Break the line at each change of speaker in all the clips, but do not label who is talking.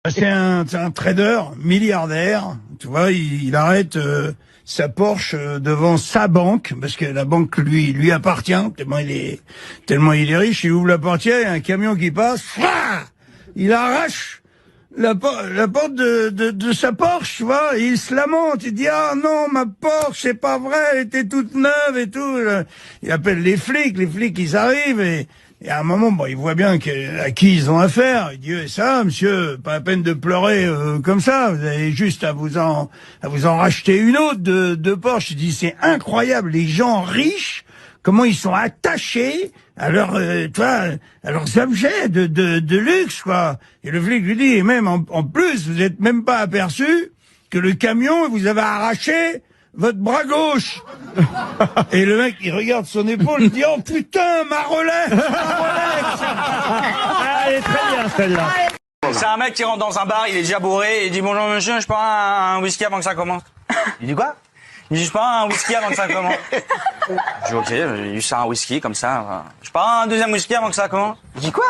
C'est un trader milliardaire, tu vois, il arrête sa Porsche devant sa banque, parce que la banque lui appartient, tellement il est riche, il ouvre la portière, il y a un camion qui passe, il arrache la porte de sa Porsche, tu vois, et il se lamente, il dit « Ah non, ma Porsche, c'est pas vrai, elle était toute neuve et tout ». Il appelle les flics ils arrivent et à un moment, bon, il voit bien à qui ils ont affaire. Il dit « Ça, monsieur, pas la peine de pleurer comme ça, vous avez juste à vous en racheter une autre de Porsche ». Il dit « C'est incroyable, les gens riches, comment ils sont attachés à leurs objets de luxe, quoi. » Et le flic lui dit, et même en plus, vous êtes même pas aperçu que le camion, vous avez arraché votre bras gauche. Et le mec, il regarde son épaule, il dit, oh putain, ma Rolex.
Elle est très bien, celle-là.
C'est un mec qui rentre dans un bar, il est déjà bourré, et il dit, bonjour monsieur, je prends un whisky avant que ça commence. Il dit quoi? Il dit, je prends un whisky avant que ça commence. Je dis, ok, il sert un whisky comme ça. Je prends un deuxième whisky avant que ça commence. Il dit quoi?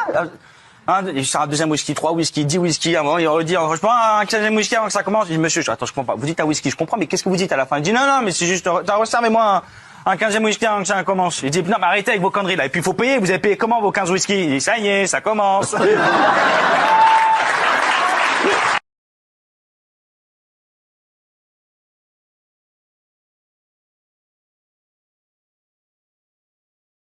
Il sert un deuxième whisky, 3 whisky, 10 whisky avant, il redit, je prends un 15e whisky avant que ça commence. Je dis, monsieur, attends, je comprends pas. Vous dites un whisky, je comprends, mais qu'est-ce que vous dites à la fin? Il dit, non, mais c'est juste, resservez-moi un 15e whisky avant que ça commence. Il dit, non, mais arrêtez avec vos conneries là. Et puis, il faut payer, vous avez payé comment vos 15 whisky? Il dit, ça y est, ça commence.